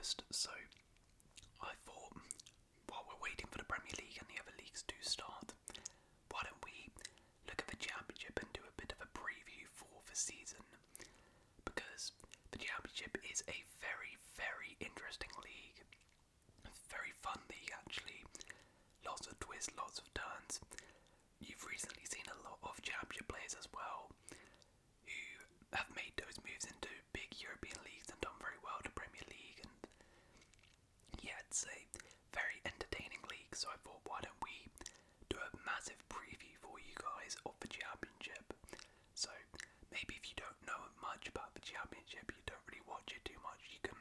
August, so I thought, while we're waiting for the Premier League and the other leagues to start, why don't we look at the Championship and do a bit of a preview for the season? Because the Championship is a very, very interesting league. Very fun league, actually. Lots of twists, lots of turns. You've recently seen a lot of Championship players as well who have made those moves into big European leagues and done very well in the Premier League. And yeah, it's a very entertaining league, so I thought, why don't we do a massive preview for you guys of the Championship? So maybe if you don't know much about the Championship, you don't really watch it too much, you can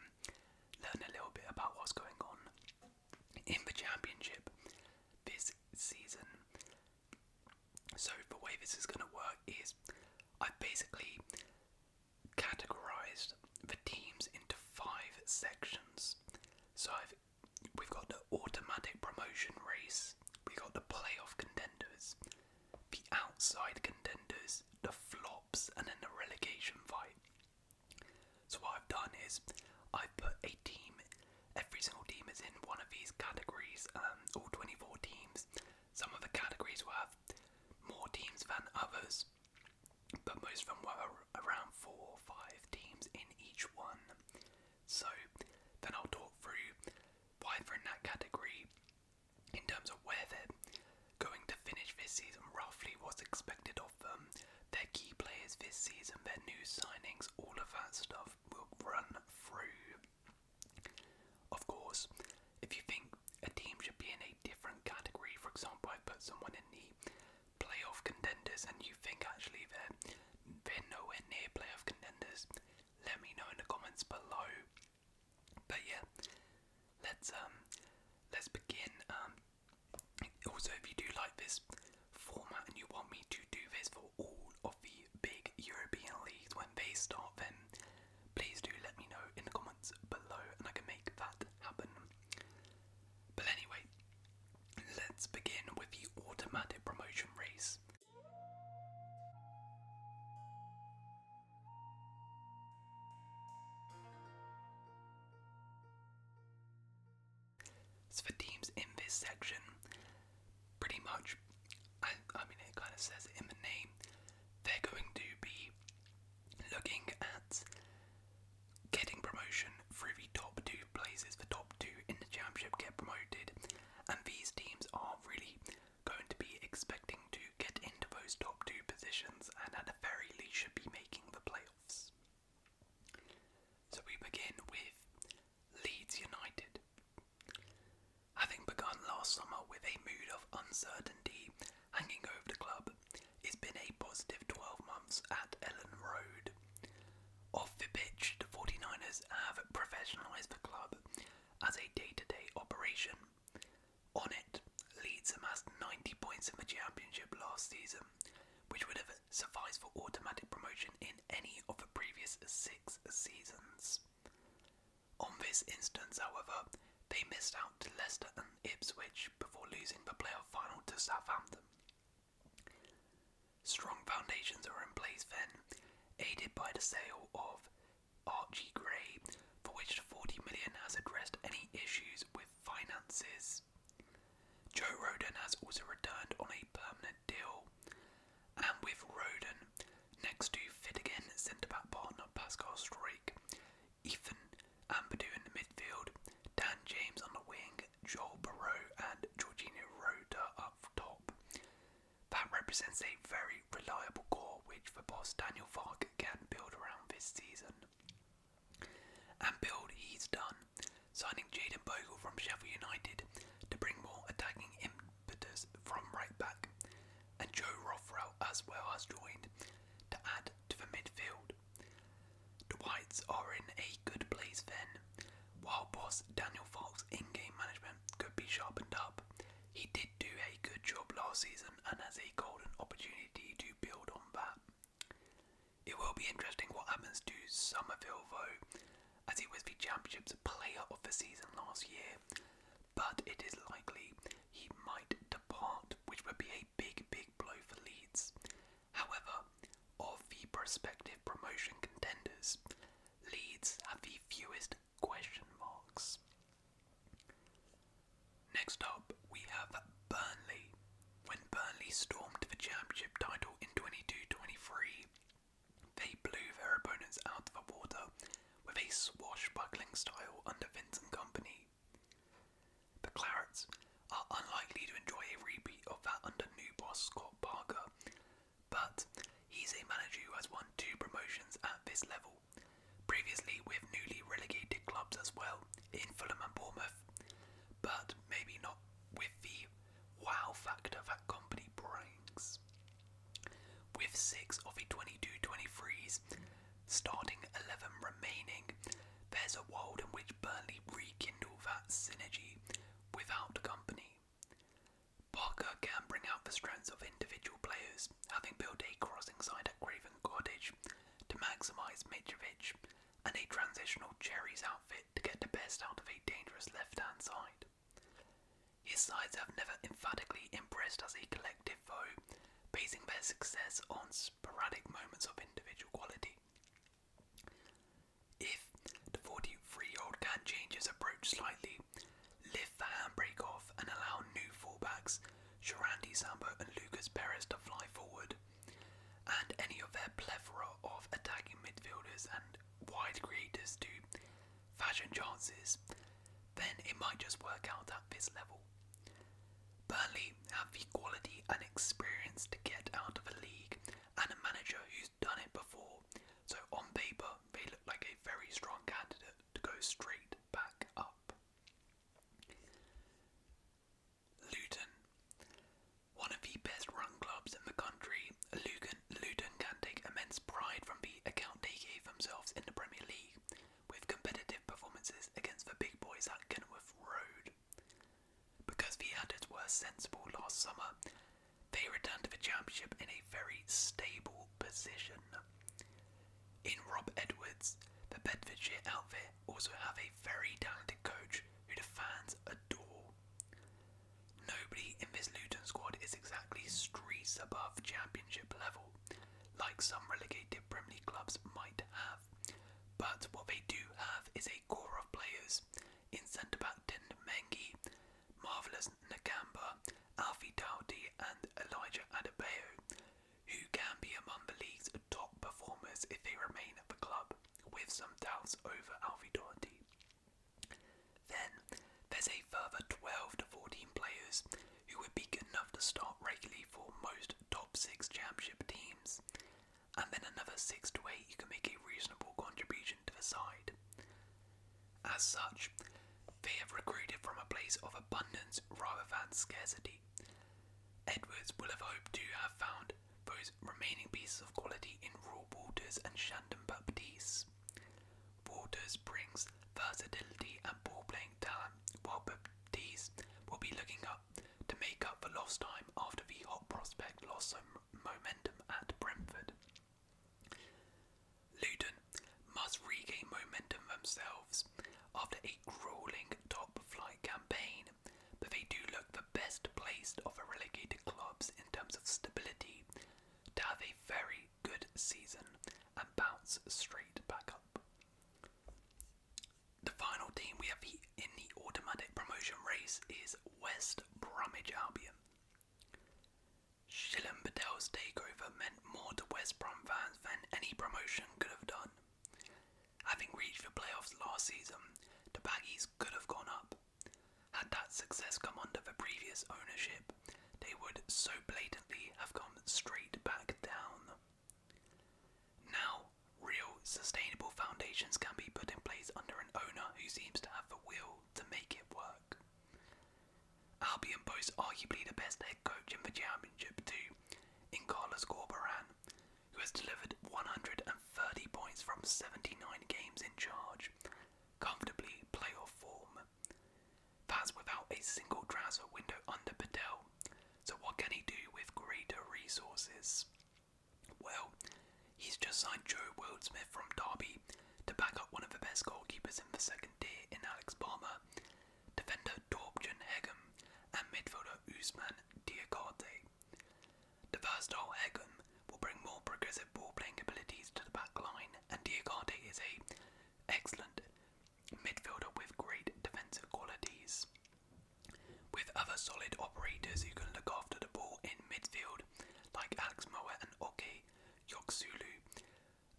learn a little bit about what's going on in the Championship this season. So the way this is going to work is I've basically categorized the teams into 5 sections. So we've got the automatic promotion race, we've got the playoff contenders, the outside contenders, the flops, and then the relegation fight. So what I've done is I've put a team, every single team is in one of these categories, all 24 teams. Some of the categories will have more teams than others, but most of them were around 4 or 5 teams in each one. So then I'll talk through why they're in that category, in terms of where they're going to finish this season, roughly what's expected of them, their key players this season, their new signings, all of that stuff will run through. Of course, if you think a team should be in a different category, for example, I put someone in the playoff contenders and you think actually they're nowhere near playoff contenders, let me know in the comments below. But yeah, let's begin. Also, if you do like this format and you want me to do this for all of the big European leagues when they start, then please do let me know in the comments below and I can make that happen. But anyway, let's begin with the automatic promotion race. So for teams in this section, pretty much, I mean it kind of says it in the name, they're going to be looking at getting promotion through the top 2 places. The top 2 in the Championship get promoted, and these teams are really going to be expecting to get into those top 2 positions and at the very least should be making the playoffs. So we begin with Leeds United. Having begun last summer with a mood of uncertainty hanging over the club, it's been a positive 12 months at Ellen Road. Off the pitch, the 49ers have professionalised the club as a day-to-day operation. On it, Leeds amassed 90 points in the Championship last season, which would have sufficed for automatic promotion in any of the previous 6 seasons. On this instance, however, they missed out to Leicester and Ipswich before losing the playoff final to Southampton. Strong foundations are in place then, aided by the sale of Archie Gray, for which the 40 million has addressed any issues with finances. Joe Rodon has also returned on a permanent deal, and with Rodon next to fit again centre-back partner Pascal Struijk, Ethan Ampadu in the midfield, Dan James on the wing, Joel Barreau and Jorginho Rota up top. That represents a very reliable core which the boss Daniel Farke can build around this season. And build he's done, signing Jayden Bogle from Sheffield United to bring more attacking impetus from right back, and Joe Rothwell as well has joined to add to the midfield. The Whites are in a good place then. While boss Daniel Farke's in-game management could be sharpened up, he did do a good job last season and has a golden opportunity to build on that. It will be interesting what happens to Somerville though, as he was the Championship's player of the season last year, but it is likely he might depart, which would be a big blow for Leeds. However, of the prospective promotion contenders, Leeds have the fewest question marks. won 2 promotions at this level, previously with newly relegated clubs as well, in Fulham and Bournemouth, but maybe not with the wow factor that company brings. With 6 of the 22-23s starting 11 remaining, there's a world in which Burnley rekindle that synergy without company. Barker can bring out the strengths of individual players, having built a crossing side at Craven Cottage to maximise Mitrovic, and a transitional Cherries outfit to get the best out of a dangerous left-hand side. His sides have never emphatically impressed as a collective though, basing their success on sporadic moments of individual quality. If the 43-year-old can change his approach slightly, lift the handbrake off and allow new fullbacks, Sharandi Sambo and Lucas Perez to fly forward, and any of their plethora of attacking midfielders and wide creators to fashion chances, then it might just work out at this level. Burnley have the quality and experience to get out of a league and a manager who's done it before, so on paper they look like a very strong candidate to go straight back up. Luton. One of the best run clubs in the country, Luton can take immense pride from the account they gave themselves in the Premier League, with competitive performances against the big boys at Kenilworth Road. Because the Adders were sensible last summer, they returned to the Championship in a very stable position. In Rob Edwards, the Bedfordshire outfit also have a very talented coach who the fans adore. Nobody in this Luton squad is exactly streets above Championship level, like some relegated Premier League clubs might have, but what they do have is a core of players in centre-back Tinder Mengi, Marvellous Nakamba, Alfie Doughty and Elijah Adebayo, who can be among the league's top performers if they remain at the club, with some doubts over Alfie Doughty. Then there's a further 12 to 14 players who would be good enough to start regularly for most top 6 Championship teams, and then another 6 to 8 who can make a reasonable contribution to the side. As such, they have recruited from a place of abundance rather than scarcity. Edwards will have hoped to have found those remaining pieces of quality in Raw Waters and Shandon Baptiste. Waters brings versatility and ball-playing talent, while Baptiste will be looking up to make up for lost time after the hot prospect lost some momentum at Brentford. Luton must regain momentum themselves after a grueling top-flight campaign, but they do look the best placed of the relegated clubs in terms of stability to have a very good season and bounce straight back up. The final team we have in the automatic promotion race is West Bromwich Albion. Shilan Patel's takeover meant more to West Brom fans than any promotion could have done. Having reached the playoffs last season, the Baggies could have gone up. Had that success come under the previous ownership, they would so blatantly have come straight back down. Now, real sustainable foundations can be put in place under an owner who seems to have the will to make it work. Albion boasts arguably the best head coach in the Championship too, in Carlos Corberan, who has delivered 130 points from 79 games in charge, comfortably playoff form. That's without a single transfer window under Patel, so what can he do with greater resources? Well, he's just signed Joe Wildsmith from Derby to back up one of the best goalkeepers in the second tier in Alex Palmer, defender Torbjörn Hegem and midfielder Usman Diakate. The versatile Hegem will bring more progressive ball-playing abilities to the back line, and Diakate is a excellent midfielder with great defensive qualities. With other solid operators who can look after the ball in midfield, like Alex Moa and Oke Yoksulu,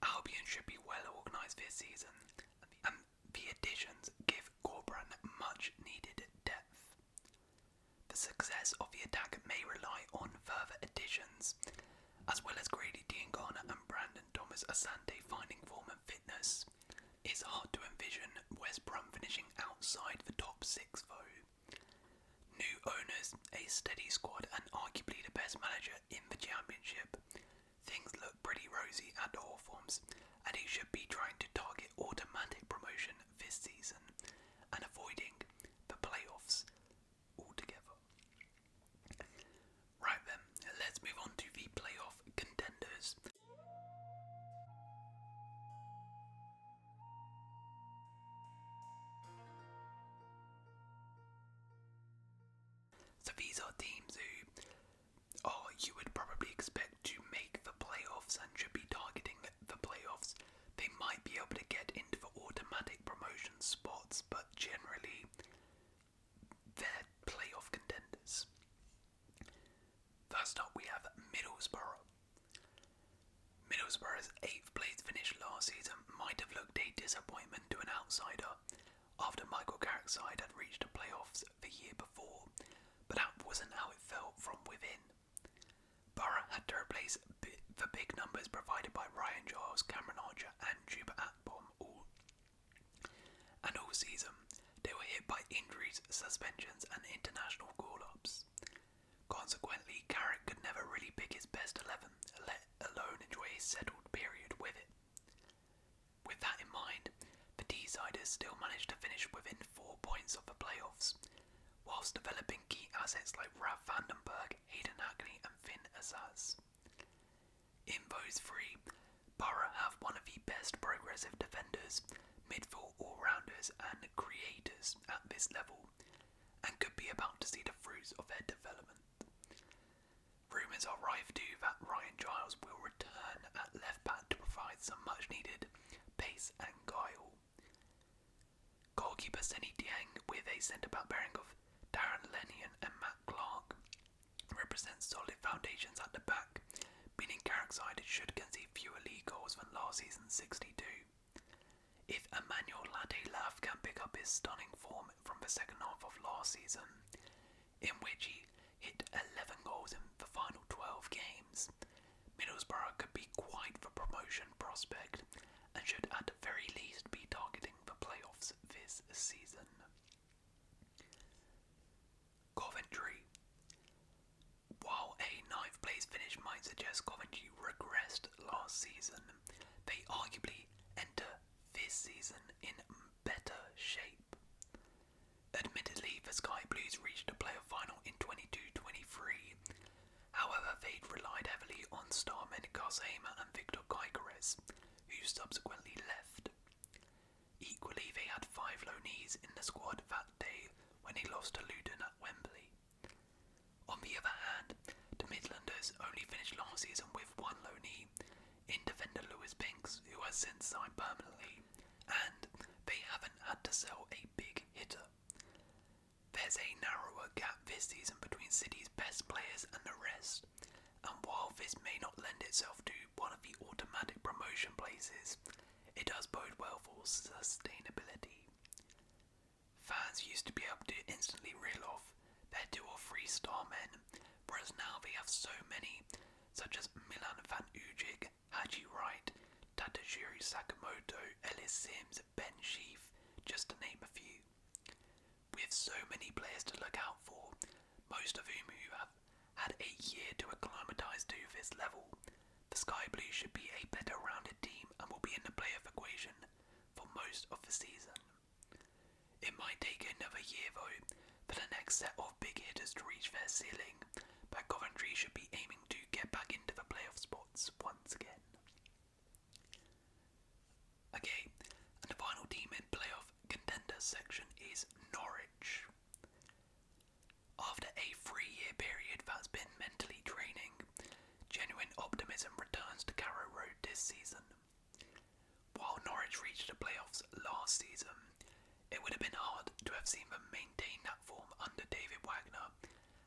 Albion should be well organised this season, and the additions give Corberan much needed depth. The success of the attack may rely on further additions, as well as Grady Diangana and Brandon Thomas steady squad and arguably the best manager in the Championship, things look pretty rosy at the Hawthorns, and he should be trying to target automatic promotion this season and avoiding the playoffs altogether. Right then, let's move on to the playoff contenders. So these are teams who you would probably expect to make the playoffs and should be targeting the playoffs. They might be able to get into the automatic promotion spots, but generally they're playoff contenders. First up we have Middlesbrough. Middlesbrough's 8th place finish last season might have looked a disappointment to an outsider after Michael Carrick's side had reached the playoffs the year before, but that wasn't how it felt from within. Borough had to replace the big numbers provided by Ryan Giles, Cameron Archer and Juba Akpom all season. They were hit by injuries, suspensions and international call-ups. Consequently, Carrick could never really pick his best 11, let alone enjoy a settled period with it. With that in mind, the D-siders still managed to finish within 4 points of the playoffs, whilst developing key assets like Ralph Vandenberg, Hayden Hackney and Finn Azaz. In those three, Borough have one of the best progressive defenders, midfield all-rounders and creators at this level, and could be about to see the fruits of their development. Rumours are rife too that Ryan Giles will return at left back to provide some much needed pace and guile. Goalkeeper Senny Dieng, with a centre-back pairing of Darren Lennion and Matt Clark, represents solid foundations at the back, meaning Carrick's side should concede fewer league goals than last season's 62. If Emmanuel Latte-Laff can pick up his stunning form from the second half of last season, in which he hit 11 goals in the final 12 games, Middlesbrough could be quite the promotion prospect and should at the very least be targeting the playoffs this season. Coventry. While a 9th place finish might suggest Coventry regressed last season, they arguably enter this season in better shape. Admittedly, the Sky Blues reached the playoff final in 22-23. However, they'd relied heavily on starmen Garzema and Victor Gyökeres, who subsequently left. Equally, they had 5 loanees in the squad that day when they lost to Luton at Wembley. On the other hand, the Midlanders only finished last season with 1 loanee in defender Lewis Binks, who has since signed permanently, and they haven't had to sell a big hitter. There's a narrower gap this season between City's best players and the rest, and while this may not lend itself to one of the automatic promotion places, it does bode well for sustainability. Fans used to be able to instantly reel off their 2 or 3 star men, whereas now they have so many, such as Milan van Ujik, Haji Wright, Tatajiri Sakamoto, Ellis Sims, Ben Sheaf, just to name a few. With so many players to look out for, most of whom have had a year to acclimatise to this level, the Sky Blues should be a better rounded team and will be in the playoff equation for most of the season. It might take another year though for the next set of big hitters to reach their ceiling, but Coventry should be aiming to get back into the playoff spots once again. Okay, and the final team in playoff contenders section is Norwich. After a 3-year period that's been mentally draining, genuine optimism returns to Carrow Road this season. While Norwich reached the playoffs last season, it would have been hard to have seen them maintain that form under David Wagner,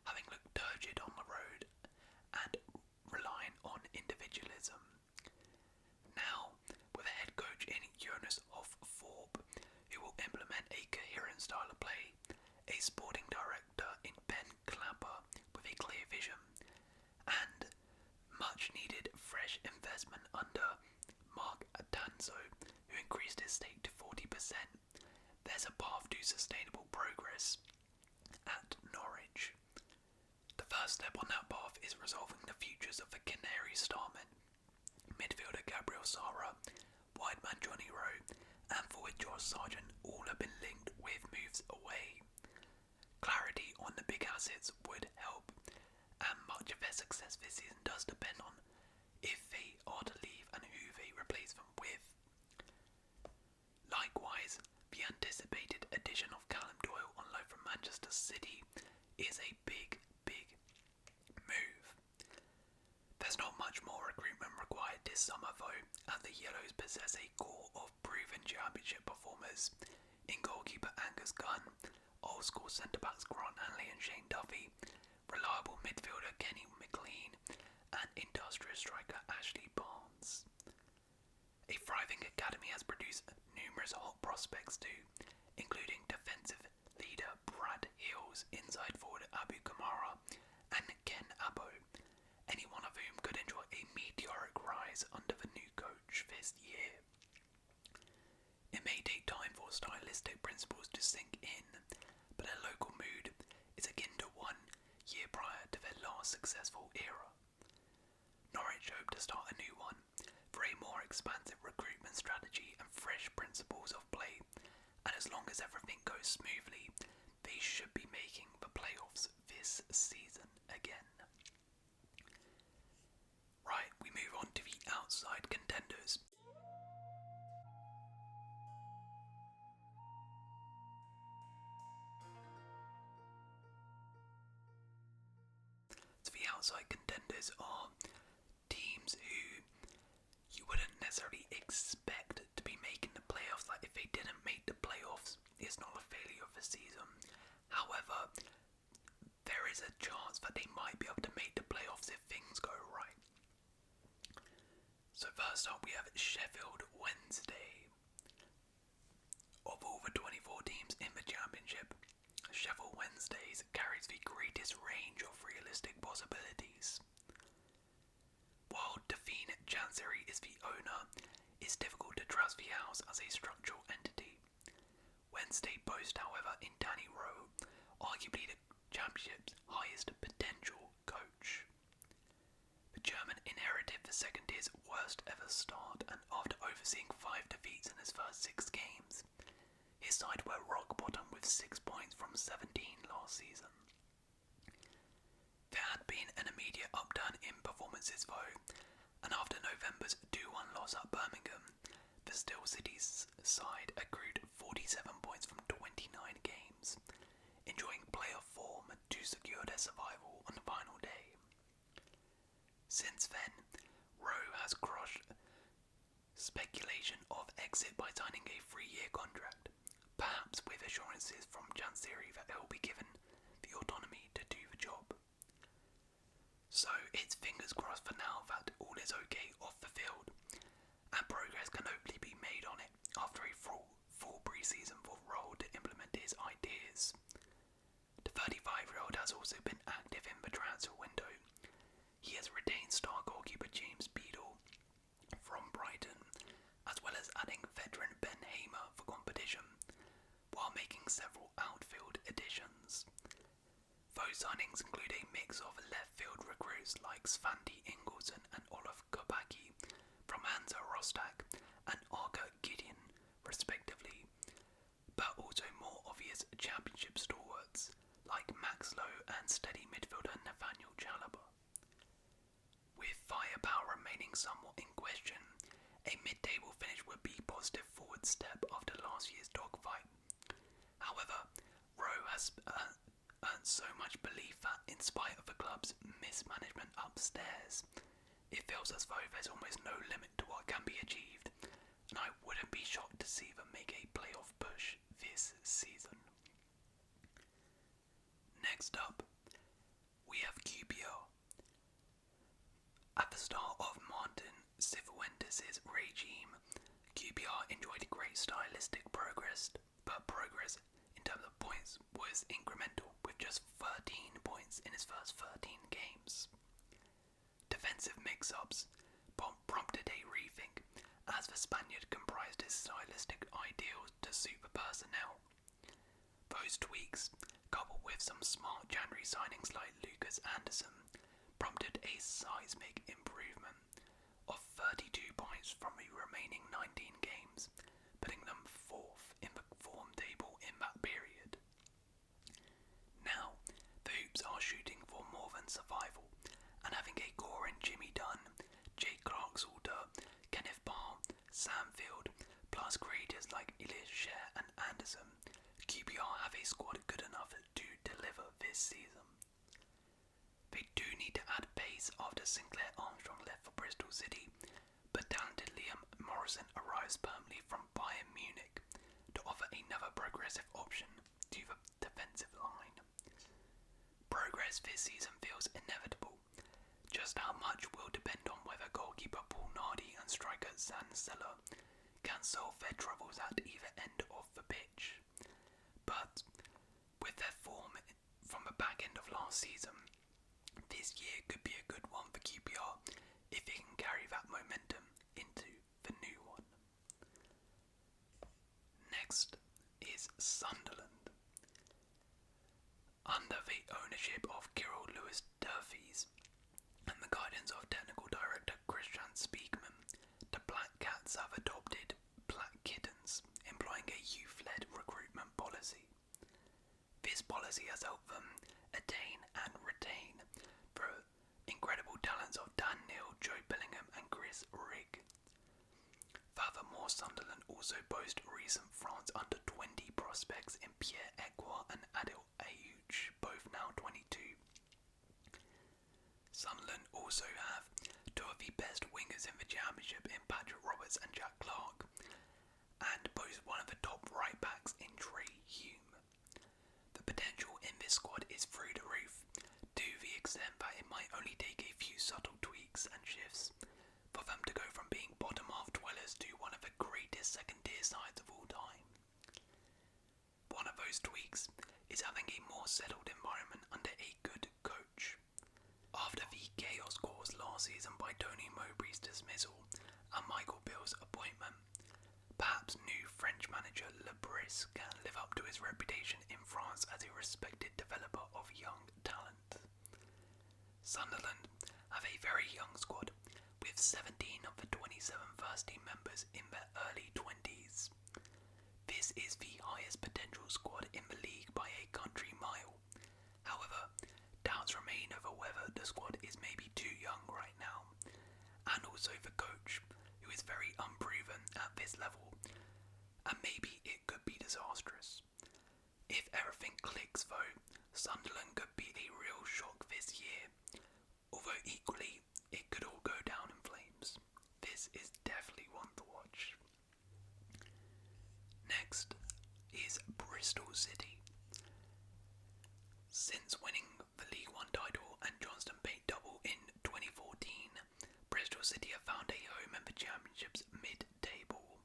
having looked turgid on the road and relying on individualism. Now, with a head coach in Jonas Hoff-Thorpe, who will implement a coherent style of play, a sporting director in Ben Clapper with a clear vision, and much needed fresh investment under Mark Danzo, who increased his stake to 40%, there's a path to sustainable progress at Norwich. step on that path is resolving the futures of the Canary starmen, midfielder Gabriel Sara, wideman Johnny Rowe, and forward George Sargent all have been linked with moves away. Clarity on the big assets would help, and much of their success this season does depend on if they are to leave and who they replace them with. Likewise, the anticipated addition of Callum Doyle on loan from Manchester City is a big move. There's not much more recruitment required this summer though, as the Yellows possess a core of proven championship performers in goalkeeper Angus Gunn, old school centre-backs Grant Hanley and Shane Duffy, reliable midfielder Kenny McLean, and industrious striker Ashley Barnes. A thriving academy has produced numerous hot prospects too, including defensive leader Brad Hills, inside forward Abu Kamara, and Ken Abo, any one of whom could enjoy a meteoric rise under the new coach this year. It may take time for stylistic principles to sink in, but a local mood is akin to 1 year prior to their last successful era. Norwich hope to start a new one for a more expansive recruitment strategy and fresh principles of play, and as long as everything goes smoothly, they should be making the playoffs this season again. Right, we move on to the outside contenders. So the outside contenders are teams who you wouldn't necessarily expect to be making the playoffs. Like, if they didn't make the playoffs, it's not a failure of the season. However, there is a chance that they might be able to make the playoffs if things go right. So first up we have Sheffield Wednesday. Of all the 24 teams in the championship, Sheffield Wednesdays carries the greatest range of realistic possibilities. While Delphine Chancery is the owner, it's difficult to trust the house as a structural entity. Wednesday boast, however, in Danny Rowe, arguably the championship's highest potential coach. The German inherited the second tier's worst ever start, and after overseeing 5 defeats in his first 6 games, his side were rock bottom with 6 points from 17 last season. There had been an immediate upturn in performances though, and after November's 2-1 loss at Birmingham, the Steel City's side accrued 47 points from 29 games, enjoying playoff form to secure their survival on the final day. Since then, Rowe has crushed speculation of exit by signing a 3-year contract, perhaps with assurances from Chancery that he'll be given the autonomy to do the job. So it's fingers crossed for now that all is okay off the field, and progress can hopefully be made on it after a full pre-season for Rowe to implement his ideas. The 35-year-old has also been active in the transfer window. He has retained star goalkeeper James Beadle from Brighton, as well as adding veteran Ben Hamer for competition, while making several outfield additions. Those signings include a mix of left field recruits like Svante Ingolson and Olaf Kopacki from Hansa Rostock and Arka Gideon, respectively, but also more obvious championship stalwarts like Max Lowe and steady midfielder Nathaniel Chalobah. With firepower remaining somewhat in question, a mid-table finish would be a positive forward step after last year's dogfight. However, Rowe has earned so much belief that, in spite of the club's mismanagement upstairs, it feels as though there's almost no limit to what can be achieved, and I wouldn't be shocked to see them make a playoff push this season. Next up, we have QPR. At the start of Martin Cifuentes' regime, QPR enjoyed great stylistic progress, but progress in terms of points was incremental, with just 13 points in his first 13 games. Defensive mix-ups prompted a rethink, as the Spaniard comprised his stylistic ideals to suit the personnel. Those tweaks coupled with some smart January signings like Lucas Anderson, prompted a seismic improvement of 32 points from the remaining 19 games, putting them fourth in the form table in that period. Now, the Hoops are shooting for more than survival, and having a core in Jimmy Dunn, Jake Clark-Salter, Kenneth Barr, Sam Field, plus creators like Elias Scher and Anderson, QPR have a squad good enough to deliver this season. They do need to add pace after Sinclair Armstrong left for Bristol City, but talented Liam Morrison arrives permanently from Bayern Munich to offer another progressive option to the defensive line. Progress this season feels inevitable. Just how much will depend on whether goalkeeper Paul Nardi and striker Zan Seller can solve their troubles at either end of the pitch. But with their form from the back end of last season, this year could be a good one for QPR if they can carry that momentum into the new one. Next is Sunderland. Under the ownership of Kirill Lewis Durfees and the guidance of technical director Christian Spiegman, the Black Cats have adopted Black Kittens, employing a youth-led recruitment policy. This policy has helped them attain and retain the incredible talents of Dan Neil, Joe Bellingham and Chris Rigg. Furthermore, Sunderland also boast recent France under-20 prospects in Pierre Ekwa and Adil Ayouch, both now 22. Sunderland also have two of the best wingers in the championship in Patrick Roberts and Jack Clark, and boast one of the top right backs in Trey Hume. The potential in this squad is through the roof, to the extent that it might only take a few subtle tweaks and shifts for them to go from being bottom half dwellers to one of the greatest second tier sides of all time. One of those tweaks is having a more settled environment under a good coach. After the chaos caused last season by Tony Mowbray's dismissal and Michael Beale's appointment, perhaps new French manager Le Bris can live up to his reputation in France as a respected developer of young talent. Sunderland have a very young squad, with 17 of the 27 first team members in their early 20s. This is the highest potential squad in the league by a country mile. However, doubts remain over whether the squad is maybe too young right now, and also the coach, who is very unproven at this level, and maybe it could be disastrous. If everything clicks though, Sunderland could be a real shock this year, although equally it could all go down in flames. This is definitely one to watch. Next is Bristol City. Since winning the League One title and Johnston Bate double in 2014, Bristol City have found a home in the Championship's mid-table.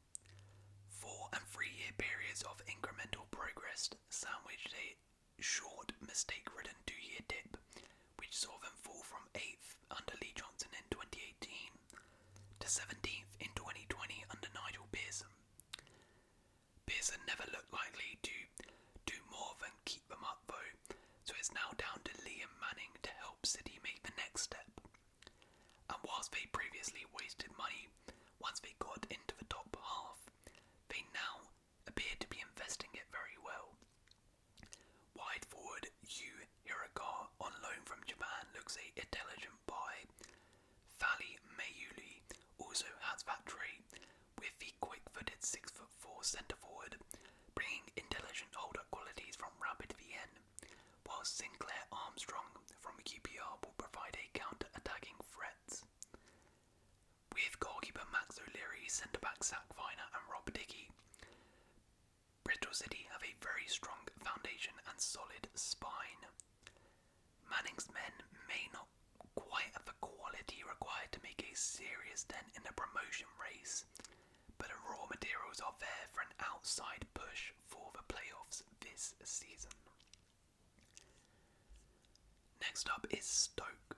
4 and 3 year periods of incremental progress sandwiched a short, mistake-ridden 2-year dip, which saw them fall from 8th under Lee Johnson in 2018 to 17th in 2020 under Nigel Pearson. Pearson never looked likely to do more than keep them up though, so it's now down to Liam Manning to help City make the next step. And whilst they previously wasted money once they got into the top half, they now appear to be investing it very well. Wide forward Yu Hirakawa on loan from Japan looks a intelligent buy. Fali Mayuli also has that trait, with the quick-footed 6'4" centre-forward bringing intelligent hold-up qualities from Rapid Vienna, while Sinclair Armstrong from QPR will provide a counter-attacking threat. With goalkeeper Max O'Leary, centre-back Zach Viner and Rob Dickey, Bristol City have a very strong foundation and solid spine. Manning's men may not quite have the quality required to make a serious dent in the promotion race, but the raw materials are there for an outside push for the playoffs this season. Next up is Stoke.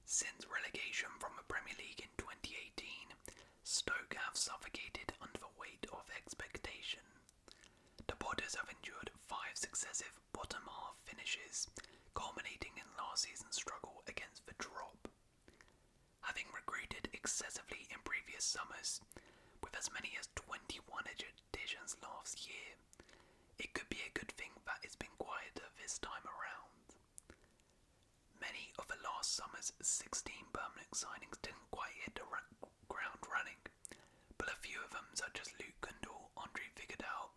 Since relegation from the Premier League in 2018, Stoke have suffocated under the weight of expectation. The Potters have endured 5 successive bottom half finishes, culminating in last season's struggle against the drop. Having recruited excessively in previous summers, with as many as 21 additions last year, it could be a good thing that it's been quieter this time around. Many of the last summer's 16 permanent signings didn't quite hit the ground running, but a few of them, such as Luke Gundle, Andre Vigadal,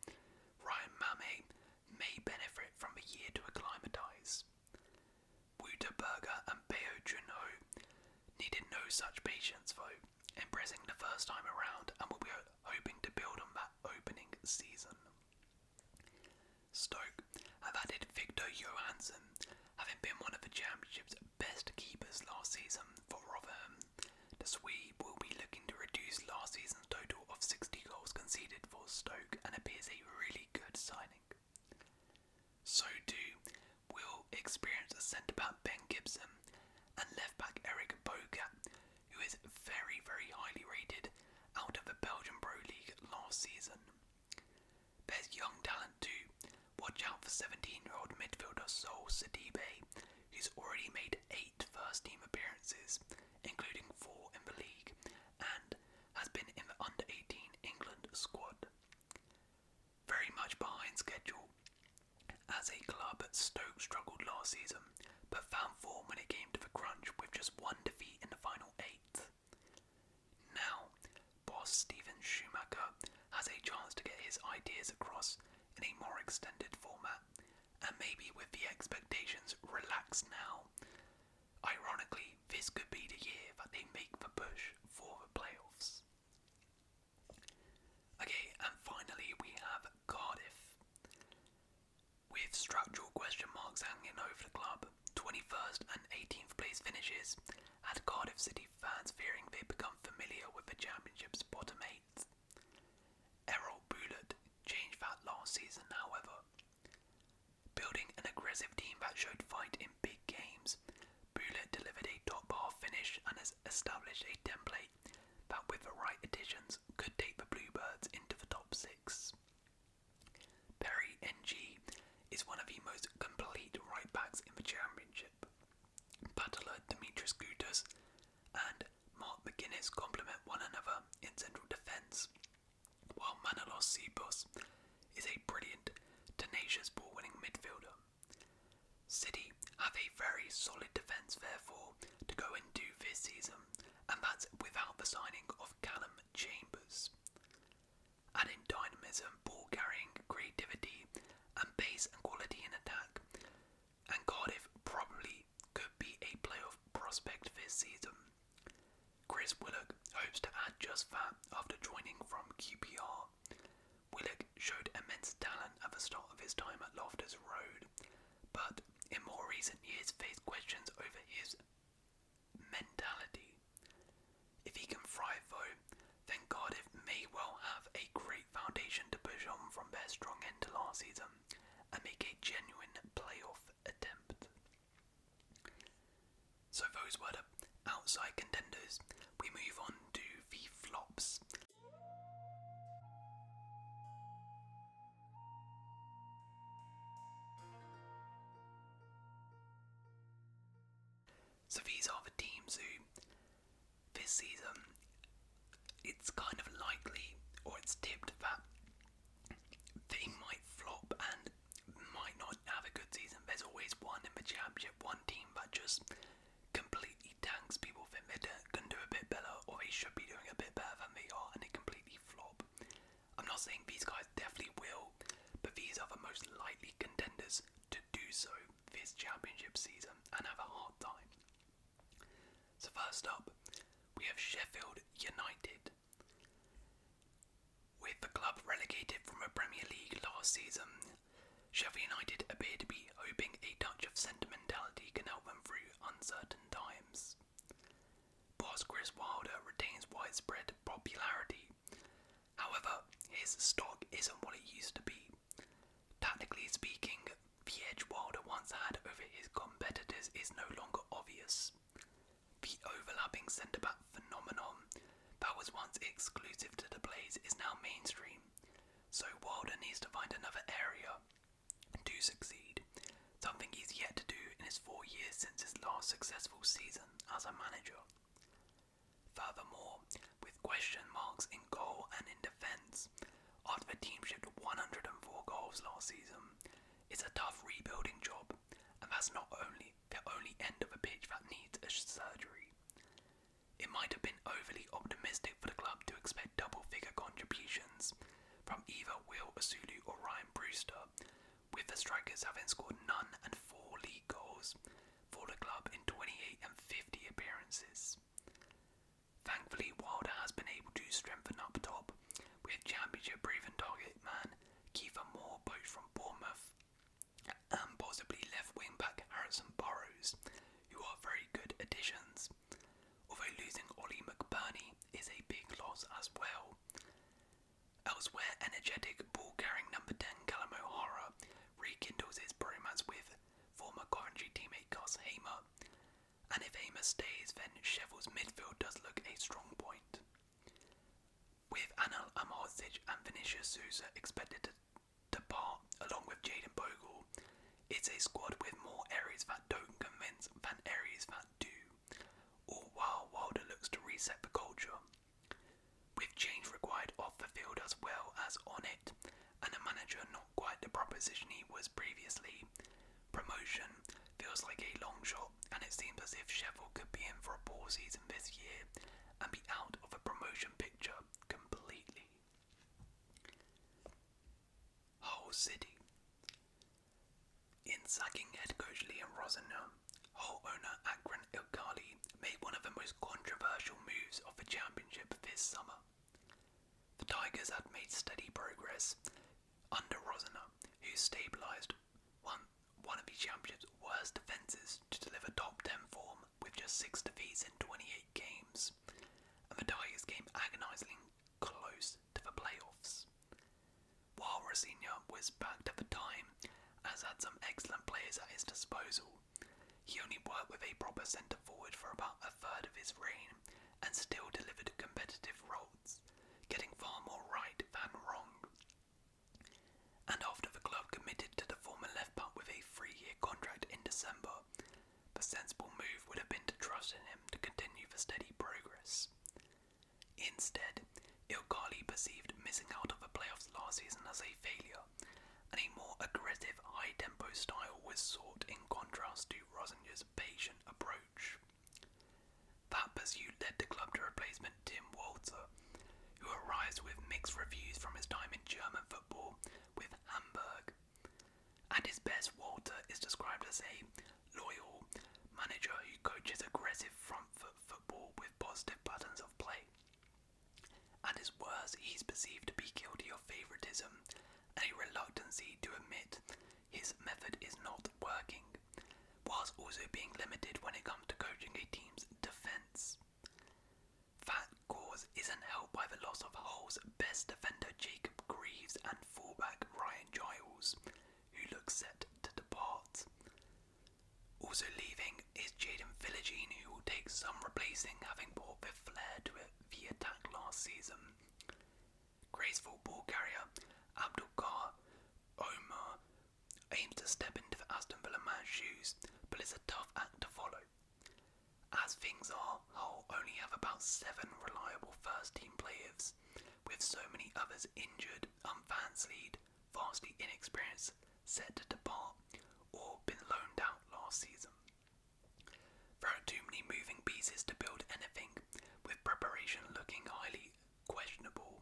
Ryan Mame, may benefit from a year to acclimatise. Wouter Berger and Bayo Junho needed no such patience though, impressing the first time around, and will be hoping to build on that opening season. Stoke have added Victor Johansson, having been one of the Championship's best keepers last season for Rotherham. The Swede will be looking to reduce last season's total of 60 goals conceded for Stoke and appears a really good signing. So too will experienced centre-back Ben Gibson and left-back Eric Bogat, who is very, very highly rated out of the Belgian Pro League last season. There's young talent too. Watch out for 17-year-old midfielder Sol Sidibe, who's already made 8 first-team appearances, including 4 in the league, and has been in the under-18 England squad. Very much behind schedule. As a club, Stoke struggled last season, but found form when it came to the crunch with just 1 defeat in the final 8. Now, boss Steven Schumacher has a chance to get his ideas across in a more extended format, and maybe with the expectations relaxed now. Ironically, this could be the year that they make the push for the playoffs. Okay, and finally we have Cardiff. With structural question marks hanging over the club, 21st and 18th place finishes had Cardiff City fans fearing they'd become familiar with the Championship's bottom 8. Errol Bulut changed that last season, however. Building an aggressive team that showed fight in big games, Bulut delivered a top half finish and has established a template that, with the right additions, could take the Bluebirds into the top 6. Perry NG is one of the most complete right backs in the Championship. Battler Dimitris Gutas and Mark McGuinness complement one another in central defence, while Manolos Sibos is a brilliant, tenacious ball-winning midfielder. City have a very solid defence, therefore, to go into this season, and that's without the signing of Callum Chambers. Adding dynamism, ball-carrying, creativity, and pace and quality in attack, and Cardiff probably could be a playoff prospect this season. Chris Willock hopes to add just that after joining from QPR. Willock showed immense talent at the start of his time at Loftus Road, but in more recent years faced questions over his mentality. If he can thrive though, then Cardiff may well have a great foundation to push on from their strong end to last season and make a genuine playoff attempt. So those were the outside contenders. We move on to the flops. So these are the teams who, this season, it's kind of likely, or it's tipped that they might flop and might not have a good season. There's always one in the Championship, one team that just completely tanks. People think they can do a bit better, or they should be doing a bit better than they are, and they completely flop. I'm not saying these guys definitely will, but these are the most likely contenders to do so this Championship season and have a hard time. So first up, we have Sheffield United. With the club relegated from the Premier League last season, Sheffield United appear to be hoping a touch of sentimentality can help them through uncertain times. Boss Chris Wilder retains widespread popularity. However, his stock isn't what it used to be. Tactically speaking, the edge Wilder once had over his competitors is no longer obvious. The overlapping centre-back phenomenon that was once exclusive to the Blaze is now mainstream, so Wilder needs to find another area to succeed, something he's yet to do in his 4 years since his last successful season as a manager. Furthermore, with question marks in goal and in defence, after the team shipped 104 goals last season, it's a tough rebuilding job, and that's not only the only end of a pitch that needs a surgery. It might have been overly optimistic for the club to expect double-figure contributions from either Will Osulu or Ryan Brewster, with the strikers having scored none and 4 league goals for the club in 28 and 50 appearances. Thankfully, Wilder has been able to strengthen up top, with championship-proven target man Kiefer Moore poached from Bournemouth, and possibly left wing-back Harrison Burrows, who are very good additions, although losing Ollie McBurney is a big loss as well. Elsewhere, energetic ball-carrying number 10 Callum O'Hara rekindles his bromance with former Coventry teammate Gus Hamer, and if Hamer stays, then Sheffield's midfield does look a strong point. With Anel Amhodzic and Vinicius Sousa expected to depart along with Jayden Bogle, it's a squad with more areas that don't convince than areas that do, all while Wilder looks to reset the culture. With change required off the field as well as on it, and a manager not quite the proposition he was previously, promotion feels like a long shot, and it seems as if Sheffield could be in for a poor season this year and be out of the promotion picture completely. Hull City. In sacking head coach Liam Rosenior, Hull owner Akron Ilkali made one of the most controversial moves of the championship this summer. The Tigers had made steady progress under Rosenior, who stabilised one of the championship's worst defences to deliver top 10 form with just 6 defeats in 28 games, and the Tigers came agonisingly close to the playoffs. While Rosenior was backed at the time, as had some excellent players at his disposal, he only worked with a proper centre forward for about a third of his reign and still delivered competitive results, getting far more right than wrong. And after the club committed to the former left-back with a 3-year contract in December, the sensible move would have been to trust in him to continue the steady progress. Instead, Ilkali perceived missing out of the playoffs last season as a failure, and a more aggressive, high-tempo style was sought in contrast to Rosenior's patient approach. That pursuit led the club to replacement Tim Walter, who arrives with mixed reviews from his time in German football with Hamburg. At his best, Walter is described as a loyal manager who coaches aggressive front foot football with positive patterns of play. At his worst, he's perceived to be guilty of favouritism and a reluctancy to admit his method is not working, whilst also being limited when it comes to coaching a team's defence. That cause isn't helped by the loss of Hull's best defender Jacob Greaves and fullback Ryan Giles, who looks set to depart. Also leaving is Jaden Philogene, who will take some replacing, having brought the flair to the attack last season. Graceful ball carrier Abdulkar Omar aims to step into the Aston Villa man's shoes, but it's a tough act to follow. As things are, Hull only have about 7 reliable first-team players, with so many others injured, unfancied, vastly inexperienced, set to depart, or been loaned out last season. There are too many moving pieces to build anything, with preparation looking highly questionable,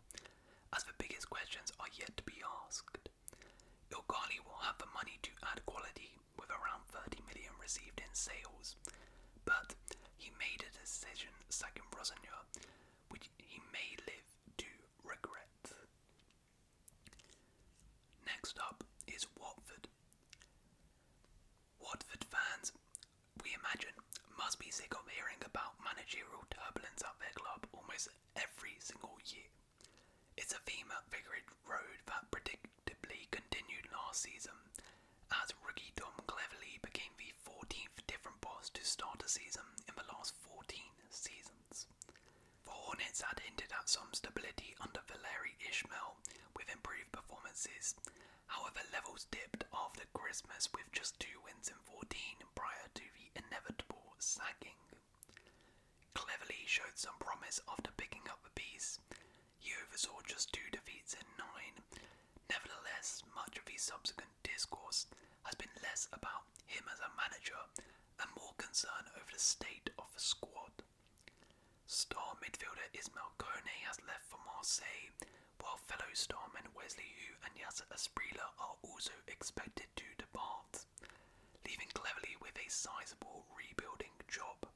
as the biggest questions are yet to be asked. Ilkali will have the money to add quality, with around 30 million received in sales, but he made a decision sacking Rosenior, which he may live to regret. Next up is Watford. Watford fans, we imagine, must be sick of hearing about managerial turbulence at their club almost every single year. It's a theme at Vicarage Road that predictably continued last season, as rookie Dom Cleverley became the 14th different boss to start a season in the last 14 seasons. The Hornets had hinted at some stability under Valeri Ismail with improved performances, however levels dipped after at Christmas with just 2 wins in 14 prior to the inevitable sagging. Cleverly showed some promise after picking up the piece. He oversaw just 2 defeats in 9. Nevertheless, much of the subsequent discourse has been less about him as a manager and more concern over the state of the squad. Star midfielder Ismail Kone has left for Marseille, while fellow starmen Wesley Hu and Yasser Asprilla are also expected to depart, leaving Cleverly with a sizable rebuilding job.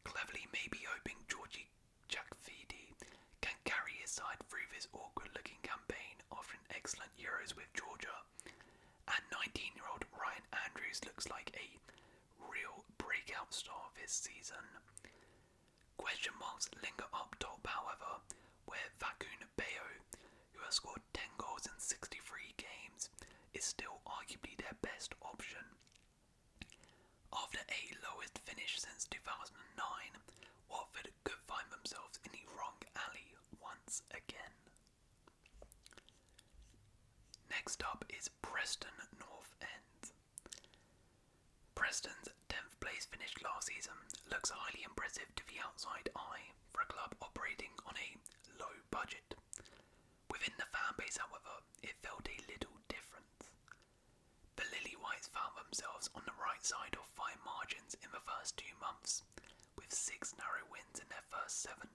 Cleverly may be hoping Georgie Jakfidi can carry his side through this awkward-looking campaign after an excellent Euros with Georgia, and 19-year-old Ryan Andrews looks like a real breakout star this season. Question marks linger up top, however, where Vakun Bayo, who has scored 10 goals in 63 games, is still arguably their best option. After a lowest finish since 2009, Watford could find themselves in the wrong alley once again. Next up is Preston North End. Preston's 10th place finish last season looks highly impressive to the outside eye for a club operating on a low budget. Within the fan base, however, it felt a little different. The Lily Whites found themselves on the right side of fine margins in the first 2 months, with 6 narrow wins in their first 7.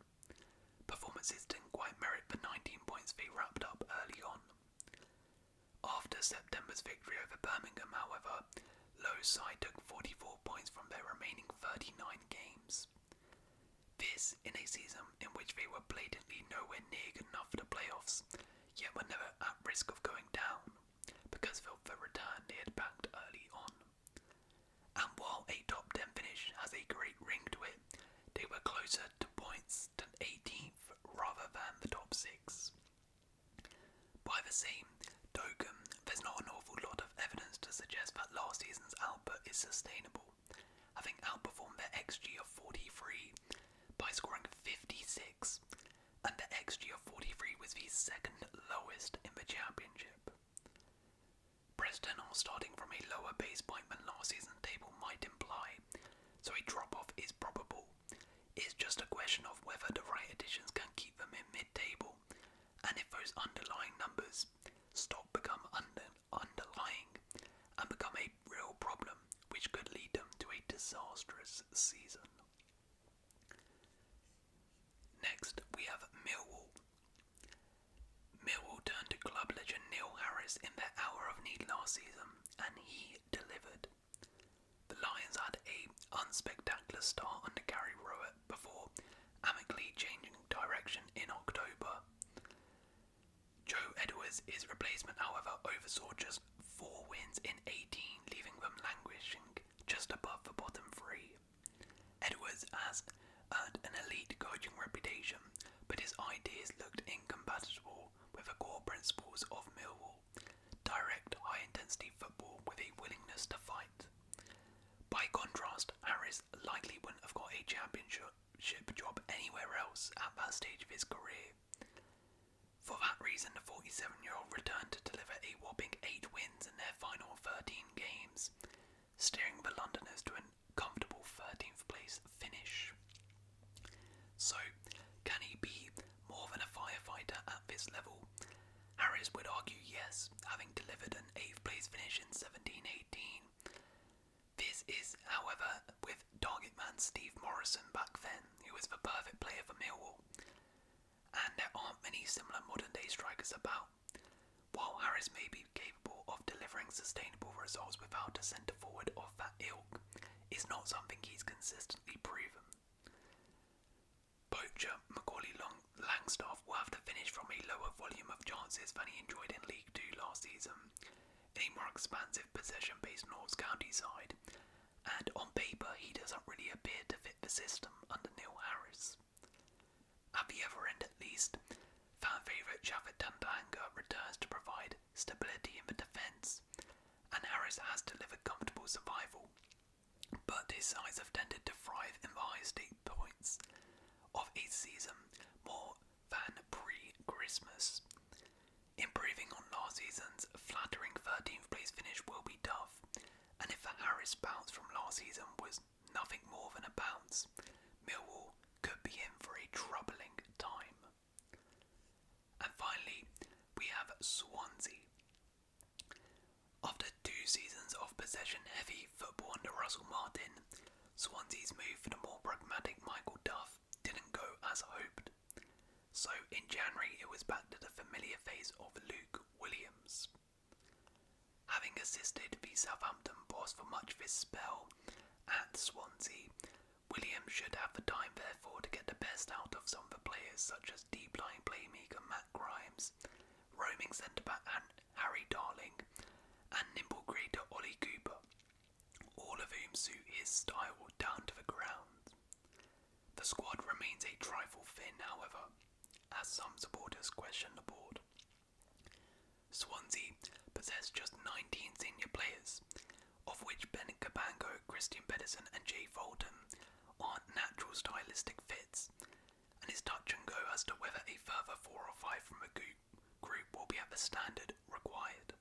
Performances didn't quite merit the 19 points they wrapped up early on. After September's victory over Birmingham, however, Lowe's side took 44 points from their remaining 39 games. This in a season in which they were blatantly nowhere near good enough for the playoffs, yet were never at risk of going down, because of the return they had backed early on. And while a top 10 finish has a great ring to it, they were closer to points than 18th rather than the top 6. By the same token, there's not an awful lot of evidence to suggest that last season's output is sustainable, having outperformed their XG of 43 by scoring 56, and the XG of 43 was the second lowest in the championship. Preston are starting from a lower base point than last season's table might imply, so a drop-off is probable. It's just a question of whether the right additions can keep them in mid-table, and if those underlying numbers stop become underlying and become a real problem, which could lead them to a disastrous season. Next, we have Millwall. Millwall turned to club legend Neil Harris in their hour of need last season, and he delivered. The Lions had a unspectacular start under Gary Rowett before amicably changing direction in October. Joe Edwards, his replacement, however, oversaw just 4 wins in 18, leaving them languishing just above the bottom 3. Edwards has earned an elite coaching reputation, but his ideas looked incompatible with the core principles of Millwall: direct, high-intensity football with a willingness to fight. By contrast, Harris likely wouldn't have got a championship job anywhere else at that stage of his career. For that reason, the 47-year-old returned to deliver a whopping 8 wins in their final 13 games, steering the Londoners to a comfortable 13th place finish. So, can he be more than a firefighter at this level? Harris would argue yes, having delivered an 8th place finish in 17-18. This is, however, with target man Steve Morrison back then, who was the perfect player for Millwall. And there aren't many similar modern-day strikers about. While Harris may be capable of delivering sustainable results without a centre-forward of that ilk, it's not something he's consistently proven. Poacher Macaulay Langstaff will have to finish from a lower volume of chances than he enjoyed in League 2 last season, in a more expansive possession-based Notts County side, and on paper he doesn't really appear to fit the system under Neil Harris. At the other end at least, fan favourite Javed Tandanga returns to provide stability in the defence, and Harris has delivered comfortable survival, but his sides have tended to thrive in the high stake points of a season more than pre-Christmas. Improving on last season's flattering 13th place finish season was nothing more than a bounce. Millwall could be in for a troubling time. And finally, we have Swansea. After 2 seasons of possession-heavy football under Russell Martin, Swansea's move for the more pragmatic Michael Duff didn't go as hoped. So in January it was back to the familiar face of Luke Williams. Having assisted the Southampton boss for much of his spell at Swansea, Williams should have the time therefore to get the best out of some of the players such as deep-lying playmaker Matt Grimes, roaming centre-back Harry Darling, and nimble creator Ollie Cooper, all of whom suit his style down to the ground. The squad remains a trifle thin, however, as some supporters question the board. Swansea possess just 19 senior players, of which Ben Cabango, Christian Pedersen and Jay Fulton aren't natural stylistic fits, and it's touch and go as to whether a further 4 or 5 from the group will be at the standard required.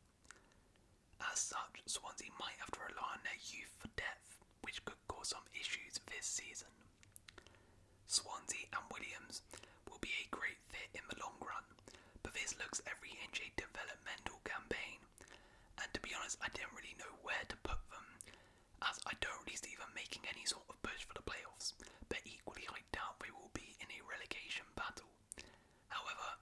As such, Swansea might have to rely on their youth for depth, which could cause some issues this season. Swansea and Williams will be a great fit in the long run, but this looks every inch a developmental campaign, and to be honest, I didn't really know where to put them, as I don't really see them making any sort of push for the playoffs, but equally I doubt they will be in a relegation battle. However,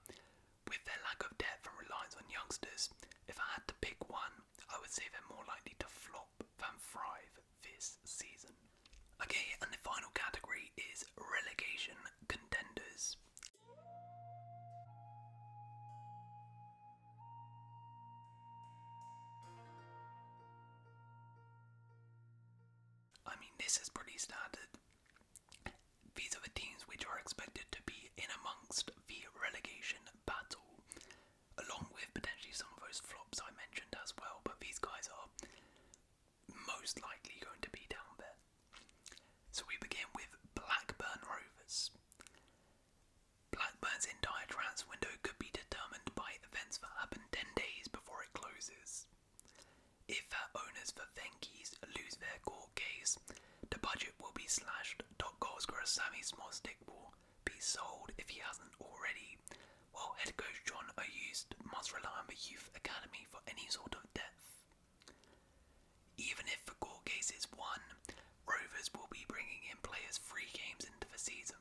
with their lack of depth and reliance on youngsters, if I had to pick one, I would say they're more likely to flop than thrive this season. Okay, and the final category is relegation contenders. I mean, this is pretty standard. These are the teams which are expected to be in amongst the relegation battle, along with potentially some of those flops I mentioned as well, but these guys are most likely going to be down there. So we begin with Blackburn Rovers. Blackburn's entire transfer window could be determined by events that happen 10 days before it closes. If their owners, the Venkies, lose their court case, the budget will be slashed. Top goal scorer Sammy Smostik will be sold if he hasn't already, while head coach John O'Eust must rely on the youth academy for any sort of depth. Even if the court case is won, Rovers will be bringing in players 3 games into the season.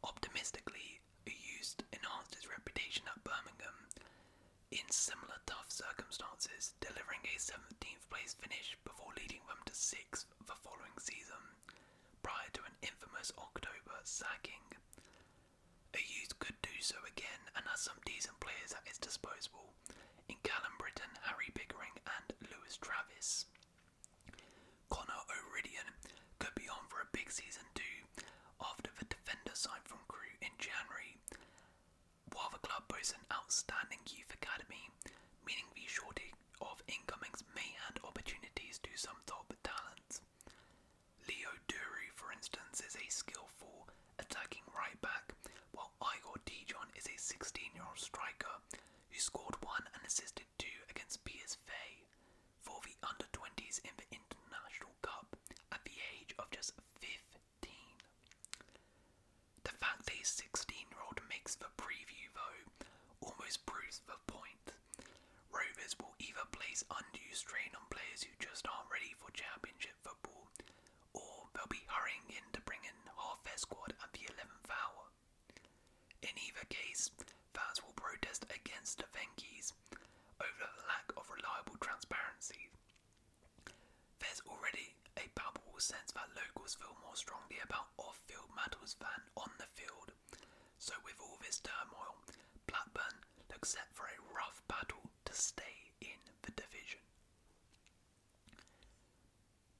Optimistically, O'Eust enhanced his reputation at Birmingham in similar tough circumstances, delivering a 17th place finish before leading them to 6th the following season, prior to an infamous October sacking. O'Eust could do so again and has some decent players at his disposal in Callum Britton, Harry Pickering and Lewis Travis. Connor O'Ridian could be on for a big season too, after the defender signed from Crewe in January. While the club boasts an outstanding youth academy, meaning the shortage of incomings may hand opportunities to some top talent. Leo Duru, for instance, is a skillful attacking right back, while Igor Dijon is a 16-year-old striker who scored 1 and assisted 2 against PSV for the under-20s in the International Cup at the age of just 15. The fact a 16-year-old makes the preview, though, almost proves the point. Rovers will either place undue strain on players who just aren't ready for championship football, or they'll be hurrying in to bring in half their squad at the 11th hour. In either case, fans will protest against the Venkies over the lack of reliable transparency. There's already a palpable sense that locals feel more strongly about off-field matters than on the field, so with all this turmoil, Blackburn looks set for a rough battle to stay in the division.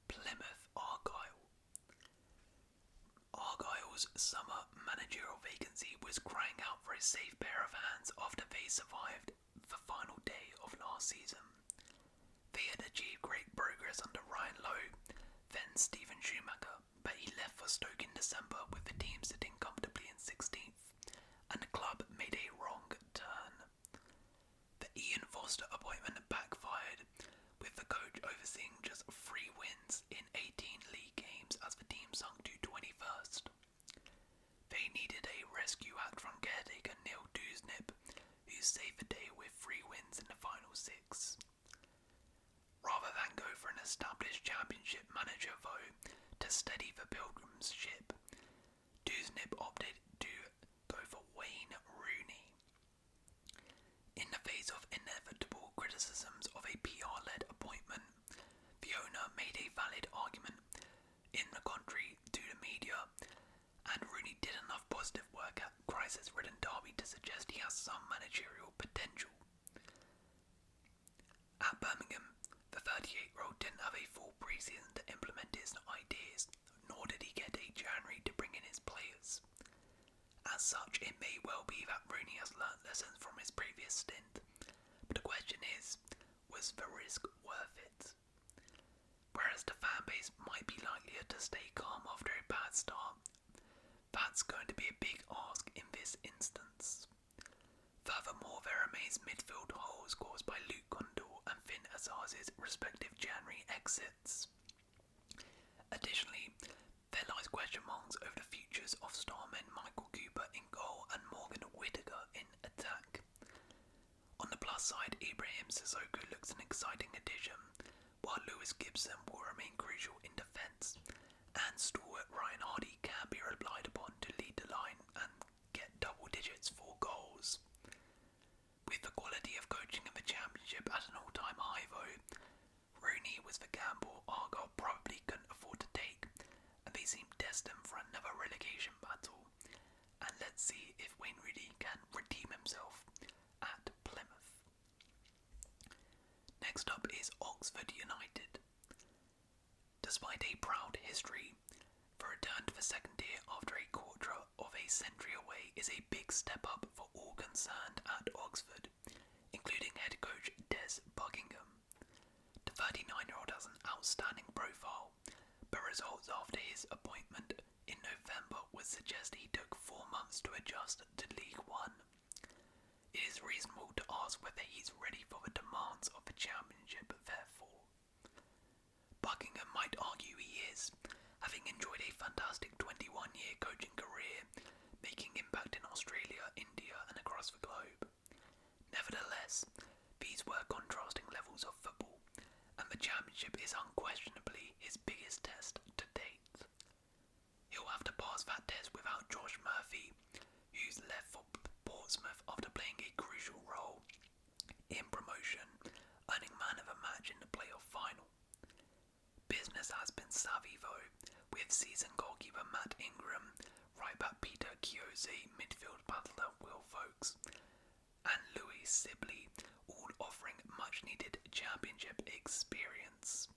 Plymouth Argyle. Argyle's summer managerial vacancy was crying out for a safe pair of hands after they survived the final day of last season. They had achieved great progress under Ryan Lowe, then Stephen Schumacher, but he left for Stoke in December with the team sitting comfortably in 16th, and the club made a wrong turn. The Ian Foster appointment backfired, with the coach overseeing just 3 wins in 8 established championship manager though to steady the Pilgrims ship. Dewsnip opted to go for Wayne Rooney. In the face of inevitable criticisms of a PR-led appointment, the owner made a valid argument in the contrary to the media, and Rooney did enough positive work at crisis-ridden Derby to suggest he has some managerial potential. At Birmingham, the 38-year-old didn't have a full pre-season to implement his ideas, nor did he get a January to bring in his players. As such, it may well be that Rooney has learnt lessons from his previous stint, but the question is, was the risk worth it? Whereas the fan base might be likelier to stay calm after a bad start, that's going to be a big ask in this instance. Furthermore, there remains midfield holes caused by Luke Condor and Finn Azaz's respective January exits. Additionally, there lies question marks over the futures of starmen Michael Cooper in goal and Morgan Whittaker in attack. On the plus side, Ibrahim Sissoko looks an exciting addition, while Lewis Gibson will remain crucial in defence, and stalwart Ryan Hardy can be relied upon to lead the line and get double digits for goals. With the quality of coaching in the Championship at an all-time high though, Rooney was the gamble Argyle probably couldn't afford to take, and they seem destined for another relegation battle. And let's see if Wayne Rooney can redeem himself at Plymouth. Next up is Oxford United. Despite a proud history, the return to the second tier after a quarter of a century away is a big step up for all concerned at Oxford, including head coach Des Buckingham. The 39-year-old has an outstanding profile, but results after his appointment in November would suggest he took 4 months to adjust to League One. It is reasonable to ask whether he's ready for the demands of the Championship, therefore. Buckingham might argue he is, having enjoyed a fantastic 21-year coaching career, making impact in Australia, India and across the globe. Nevertheless, these were contrasting levels of football, and the Championship is unquestionably his biggest test to date. He'll have to pass that test without Josh Murphy, who's left for Portsmouth after playing a crucial role in promotion, earning man of the match in the playoff final. Business has been savvy though, with seasoned goalkeeper Matt Ingram, right back Peter Chiozzi, midfield battler Will Folkes, and Louis Sibley, all offering much needed Championship experience.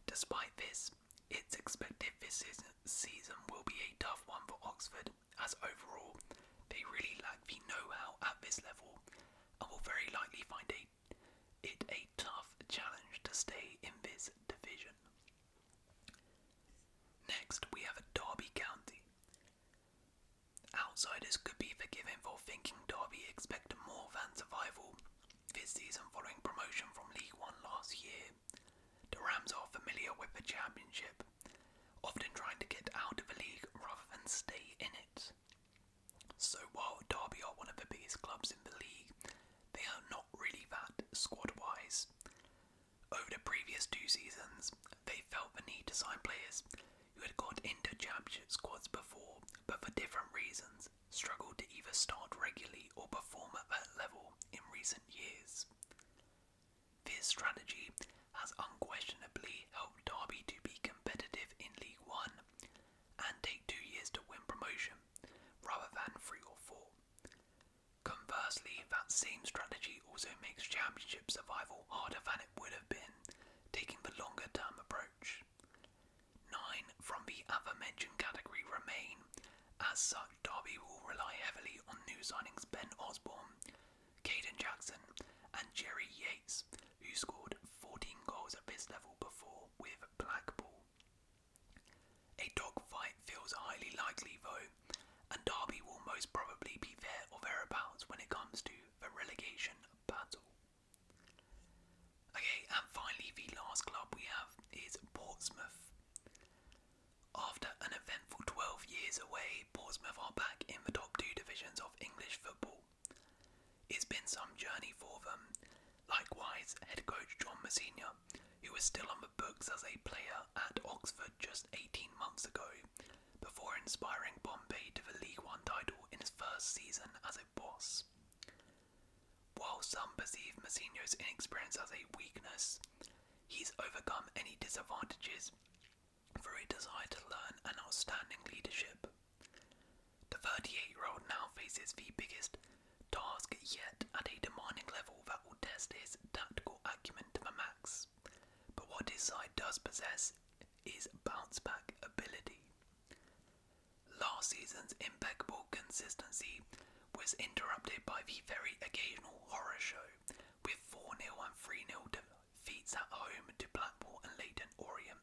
Despite this, it's expected this season will be a tough one for Oxford, as overall they really lack the know-how at this level and will very likely find it a tough challenge to stay in this division. Next, we have Derby County. Outsiders could be forgiven for thinking Derby expect more than survival this season following promotion from League One last year. The Rams are familiar with the Championship, often trying to get out of the league rather than stay in it. So while Derby are one of the biggest clubs in the league, they are not really that squad-wise. Over the previous 2 seasons, they felt the need to sign players who had got into Championship squads before, but for different reasons, struggled to either start regularly or perform at that level in recent years. This strategy has unquestionably helped Derby to be competitive in League One and take 2 years to win promotion, rather than 3 or 4. Conversely, that same strategy also makes Championship survival harder than it would have been, taking the longer term approach. 9 from the aforementioned category remain. As such, Derby will rely heavily on new signings Ben Osborne, Caden Jackson and Jerry Yates, who scored 14 goals at this level before with Blackpool. A dogfight feels highly likely though, and Derby will most probably be there or thereabouts when it comes to the relegation battle. Okay, and finally the last club we have is Portsmouth. After an eventful 12 years away, Portsmouth are back in the top 2 divisions of English football. It's been some journey for them. Likewise, head coach John Messina, who was still on the books as a player at Oxford just 18 months ago, before inspiring Bombay to the League One title in his first season as a boss. While some perceive Mousinho's inexperience as a weakness, he's overcome any disadvantages through a desire to learn and outstanding leadership. The 38-year-old now faces the biggest task yet at a demanding level that will test his tactical acumen to the max. But what his side does possess is bounce-back ability. Last season's impeccable consistency was interrupted by the very occasional horror show, with 4-0 and 3-0 defeats at home to Blackpool and Leyton Orient.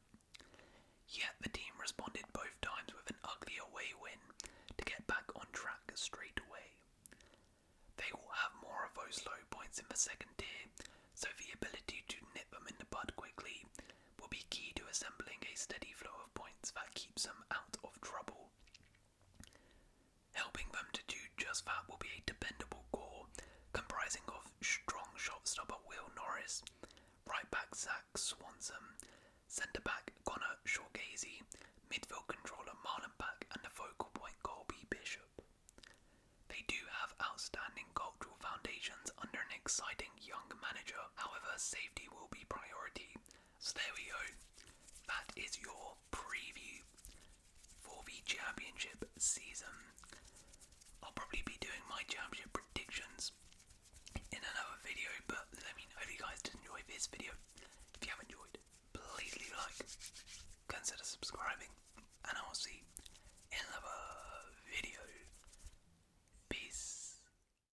Yet the team responded both times with an ugly away win to get back on track straight away. They will have more of those low points in the second tier, so the ability to nip them in the bud quickly will be key to assembling a steady flow of points that keeps them out of trouble. Helping them to do just that will be a dependable core comprising of strong shot stopper Will Norris, right back Zach Swanson, centre back Connor Shawgazy, midfield controller Marlon Pack, and the focal point Colby Bishop. They do have outstanding cultural foundations under an exciting young manager, however safety will be priority. So there we go, that is your preview for the championship season. I'll probably be doing my championship predictions in another video, but I hope you guys did enjoy this video. If you have enjoyed, please leave a like, consider subscribing,